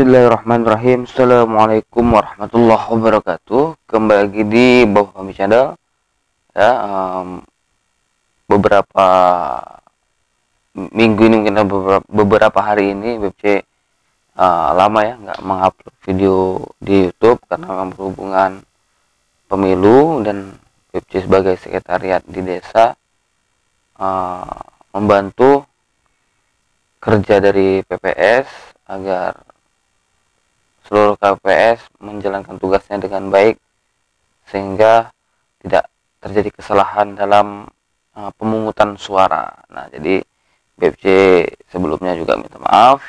Bismillahirrahmanirrahim. Assalamualaikum warahmatullahi wabarakatuh. Kembali lagi di Bawah Kami Channel. Ya, beberapa minggu ini mungkin beberapa hari ini BFC lama ya nggak mengupload video di YouTube karena memang berhubungan pemilu, dan BFC sebagai sekretariat di desa membantu kerja dari PPS agar seluruh KPPS menjalankan tugasnya dengan baik sehingga tidak terjadi kesalahan dalam pemungutan suara. Nah, jadi BFC sebelumnya juga minta maaf.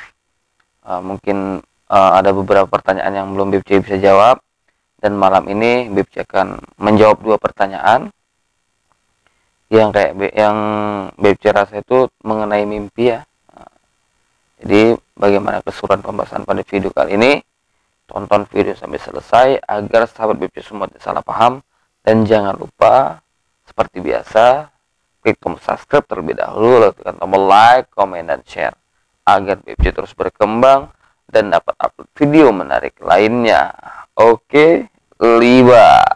Mungkin ada beberapa pertanyaan yang belum BFC bisa jawab, dan malam ini BFC akan menjawab 2 pertanyaan yang BFC rasa itu mengenai mimpi ya. Jadi bagaimana keseluruhan pembahasan pada video kali ini? Tonton video sampai selesai agar sahabat BFC semua tidak salah paham, dan jangan lupa seperti biasa klik tombol subscribe terlebih dahulu, lalu tekan tombol like, komen, dan share agar BFC terus berkembang dan dapat upload video menarik lainnya. Oke, libat.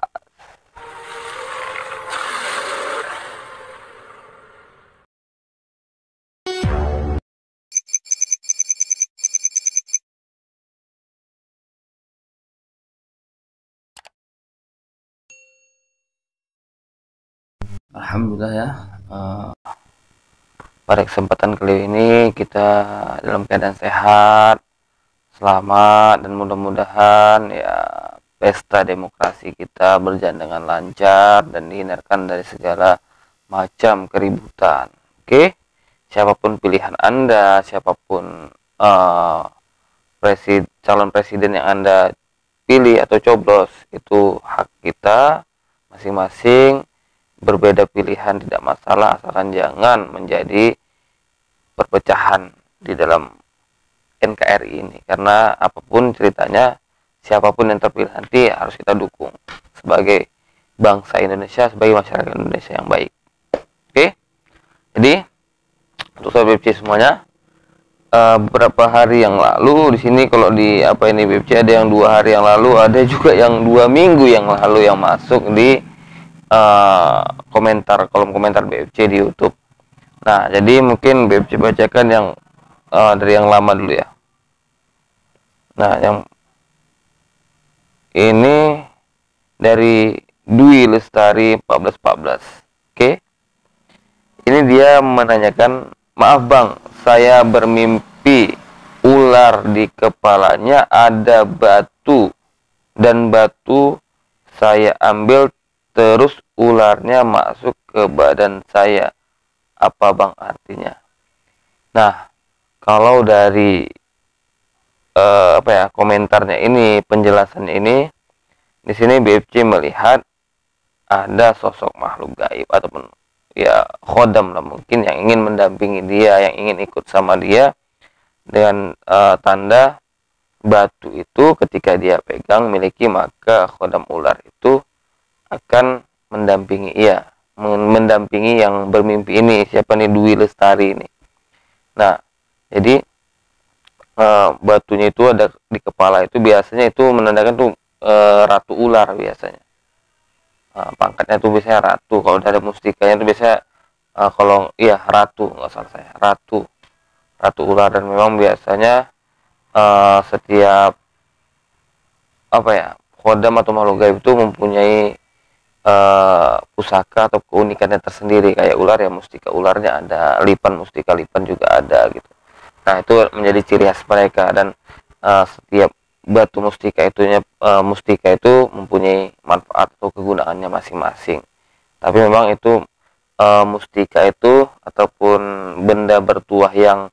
Alhamdulillah ya, pada kesempatan kali ini kita dalam keadaan sehat, selamat, dan mudah-mudahan ya pesta demokrasi kita berjalan dengan lancar dan dihindarkan dari segala macam keributan. Oke, siapapun pilihan Anda, siapapun calon presiden yang Anda pilih atau coblos, itu hak kita masing-masing. Berbeda pilihan tidak masalah, asalkan jangan menjadi perpecahan di dalam NKRI ini, karena apapun ceritanya, siapapun yang terpilih nanti harus kita dukung sebagai bangsa Indonesia, sebagai masyarakat Indonesia yang baik. Oke, jadi untuk sahabat BFC semuanya, beberapa hari yang lalu di sini, kalau di BFC ada yang 2 hari yang lalu, ada juga yang 2 minggu yang lalu yang masuk di kolom komentar BFC di YouTube. Nah, jadi mungkin BFC bacakan yang dari yang lama dulu ya. Nah, yang ini dari Dwi Lestari 1414. Oke. Ini dia menanyakan, "Maaf Bang, saya bermimpi ular di kepalanya ada batu, dan batu saya ambil terus ularnya masuk ke badan saya. Apa Bang artinya?" Nah, kalau dari komentarnya ini, penjelasannya ini, di sini BFC melihat ada sosok makhluk gaib ataupun ya khodam lah mungkin, yang ingin mendampingi dia, yang ingin ikut sama dia, dengan tanda batu itu ketika dia pegang miliki, maka khodam ular itu akan mendampingi mendampingi yang bermimpi ini. Siapa nih? Dwi Lestari ini. Nah, jadi batunya itu ada di kepala, itu biasanya itu menandakan tuh ratu ular biasanya. Pangkatnya tuh biasanya ratu. Kalau ada mustikanya itu biasanya kalau iya ratu, nggak salah saya, ratu ular. Dan memang biasanya setiap khodam atau makhluk gaib itu mempunyai pusaka atau keunikannya tersendiri. Kayak ular ya, mustika ularnya ada, lipan mustika lipan juga ada gitu. Nah, itu menjadi ciri khas mereka, dan setiap batu mustika itu mempunyai manfaat atau kegunaannya masing-masing. Tapi memang itu mustika itu ataupun benda bertuah yang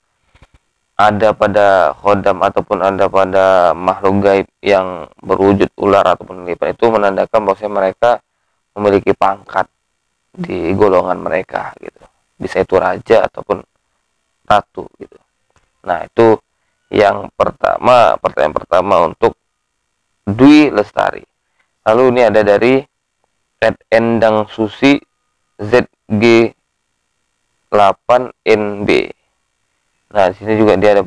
ada pada khodam ataupun ada pada makhluk gaib yang berwujud ular ataupun lipan, itu menandakan bahwa mereka memiliki pangkat di golongan mereka gitu. Bisa itu raja ataupun ratu gitu. Nah, itu yang pertama, pertanyaan pertama untuk Dwi Lestari. Lalu ini ada dari Endang Susi ZG8NB. Nah, di sini juga dia ada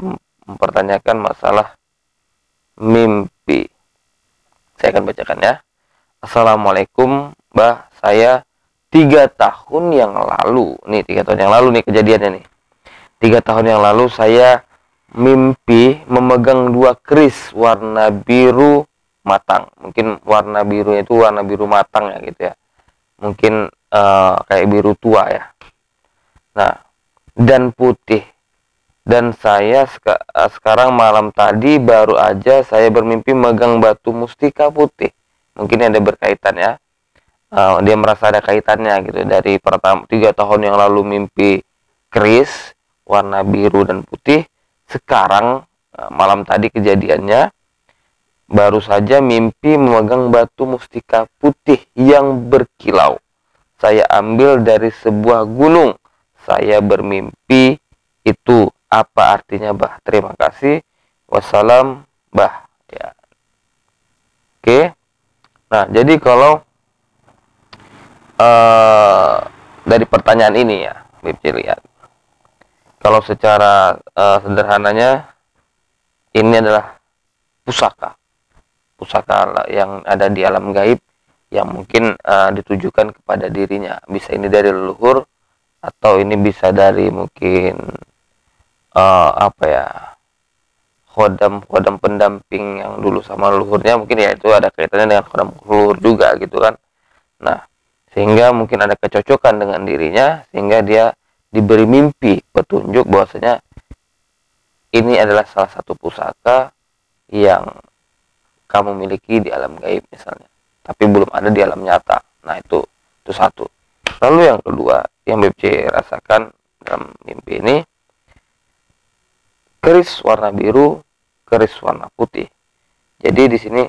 mempertanyakan masalah mimpi. Saya akan bacakan ya. Assalamualaikum, Mbah. Saya 3 tahun yang lalu. Nih 3 tahun yang lalu nih kejadiannya nih. 3 tahun yang lalu saya mimpi memegang 2 keris warna biru matang. Mungkin warna biru itu warna biru matang ya gitu ya. Mungkin kayak biru tua ya. Nah, dan putih. Dan saya sekarang malam tadi baru aja saya bermimpi megang batu mustika putih. Mungkin ada berkaitan ya. Dia merasa ada kaitannya gitu dari pertama 3 tahun yang lalu mimpi keris warna biru dan putih. Sekarang malam tadi kejadiannya baru saja mimpi memegang batu mustika putih yang berkilau. Saya ambil dari sebuah gunung. Saya bermimpi itu. Apa artinya, Bah? Terima kasih. Wassalam, Bah. Ya. Oke. Nah, jadi kalau dari pertanyaan ini ya, Bibci lihat. Kalau secara sederhananya, ini adalah pusaka. Pusaka yang ada di alam gaib yang mungkin ditujukan kepada dirinya. Bisa ini dari leluhur, atau ini bisa dari mungkin khodam pendamping yang dulu sama leluhurnya, mungkin ya itu ada kaitannya dengan khodam leluhur juga gitu kan. Nah, sehingga mungkin ada kecocokan dengan dirinya, sehingga dia diberi mimpi petunjuk bahwasanya ini adalah salah satu pusaka yang kamu miliki di alam gaib misalnya, tapi belum ada di alam nyata. Nah, itu satu. Lalu yang kedua yang BC rasakan dalam mimpi ini, keris warna biru, keris warna putih. Jadi di sini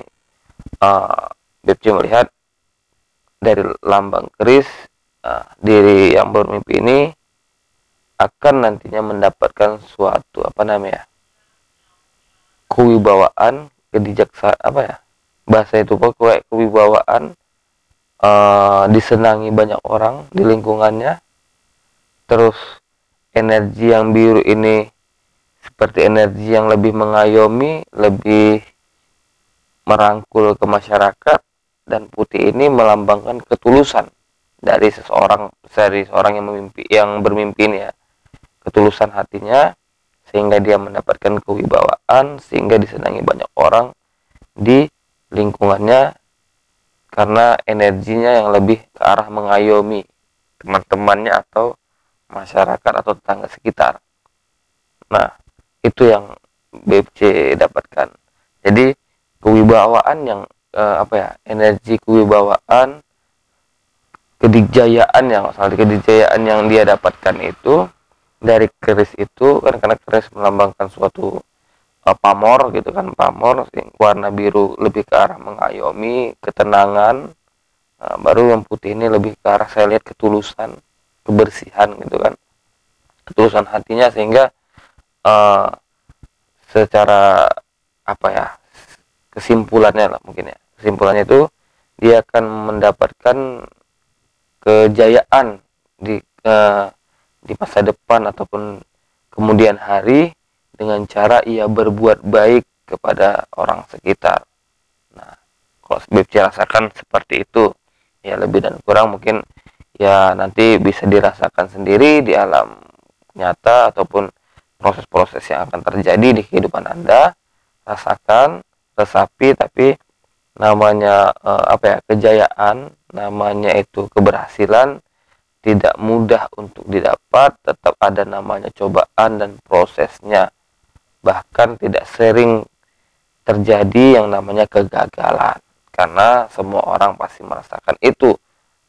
BC melihat dari lambang keris, diri yang bermimpi ini akan nantinya mendapatkan suatu kewibawaan, bahasa itu pokoknya kewibawaan, disenangi banyak orang di lingkungannya. Terus energi yang biru ini seperti energi yang lebih mengayomi, lebih merangkul ke masyarakat, dan putih ini melambangkan ketulusan dari seorang yang bermimpi ini ya, ketulusan hatinya, sehingga dia mendapatkan kewibawaan, sehingga disenangi banyak orang di lingkungannya karena energinya yang lebih ke arah mengayomi teman-temannya atau masyarakat atau tetangga sekitar. Nah, itu yang BFC dapatkan. Jadi kewibawaan yang energi kewibawaan, kedikjayaan yang dia dapatkan itu dari keris itu kan, karena keris melambangkan suatu pamor gitu kan, pamor, warna biru lebih ke arah mengayomi, ketenangan, baru yang putih ini lebih ke arah saya lihat ketulusan, kebersihan gitu kan, ketulusan hatinya, sehingga secara kesimpulannya itu dia akan mendapatkan kejayaan di masa depan ataupun kemudian hari dengan cara ia berbuat baik kepada orang sekitar. Nah, kalau BFC rasakan seperti itu, ya lebih dan kurang mungkin ya nanti bisa dirasakan sendiri di alam nyata ataupun proses-proses yang akan terjadi di kehidupan Anda. Rasakan, resapi, tapi namanya kejayaan, namanya itu keberhasilan, tidak mudah untuk didapat, tetap ada namanya cobaan dan prosesnya. Bahkan tidak sering terjadi yang namanya kegagalan, karena semua orang pasti merasakan itu.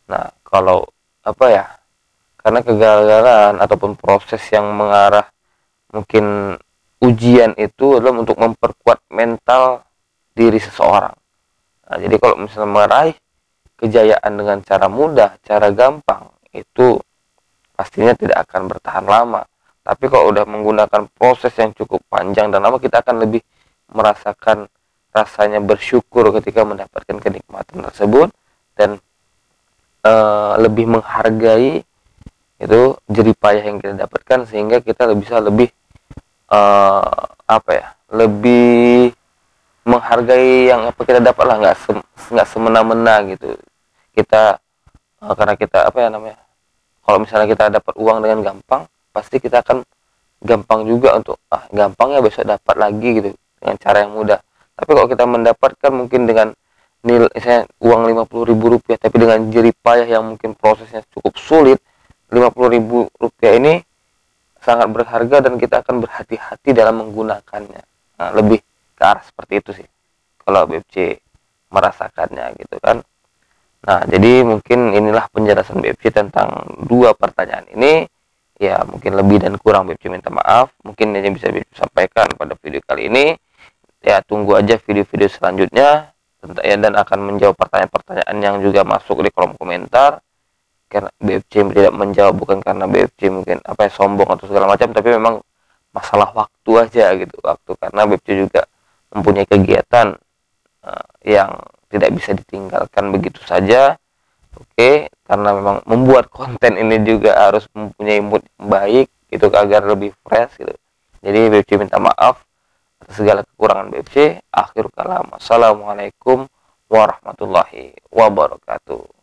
Nah, kalau karena kegagalan ataupun proses yang mengarah mungkin ujian itu adalah untuk memperkuat mental diri seseorang. Nah, jadi kalau misalnya meraih kejayaan dengan cara mudah, cara gampang, itu pastinya tidak akan bertahan lama. Tapi kalau udah menggunakan proses yang cukup panjang dan lama, kita akan lebih merasakan rasanya bersyukur ketika mendapatkan kenikmatan tersebut, dan lebih menghargai itu jerih payah yang kita dapatkan, sehingga kita bisa lebih lebih menghargai yang apa kita dapat lah, nggak semena-mena gitu. Kita karena kita apa ya namanya, kalau misalnya kita dapat uang dengan gampang, pasti kita akan gampang juga untuk gampang ya besok dapat lagi gitu dengan cara yang mudah. Tapi kalau kita mendapatkan mungkin dengan nilai misalnya uang 50.000 rupiah tapi dengan jerih payah yang mungkin prosesnya cukup sulit, 50.000 rupiah ini sangat berharga dan kita akan berhati-hati dalam menggunakannya. Nah, lebih ke arah seperti itu sih kalau BFC merasakannya gitu kan. Nah, jadi mungkin inilah penjelasan BFC tentang dua pertanyaan ini. Ya, mungkin lebih dan kurang BFC minta maaf. Mungkin ini bisa BFC sampaikan pada video kali ini. Ya, tunggu aja video-video selanjutnya dan akan menjawab pertanyaan-pertanyaan yang juga masuk di kolom komentar. Karena BFC tidak menjawab bukan karena BFC mungkin apa ya sombong atau segala macam, tapi memang masalah waktu aja gitu. Waktu karena BFC juga mempunyai kegiatan yang tidak bisa ditinggalkan begitu saja. Oke, karena memang membuat konten ini juga harus mempunyai mood yang baik itu agar lebih fresh gitu. Jadi BFC minta maaf atas segala kekurangan BFC. Akhir kalam, assalamualaikum warahmatullahi wabarakatuh.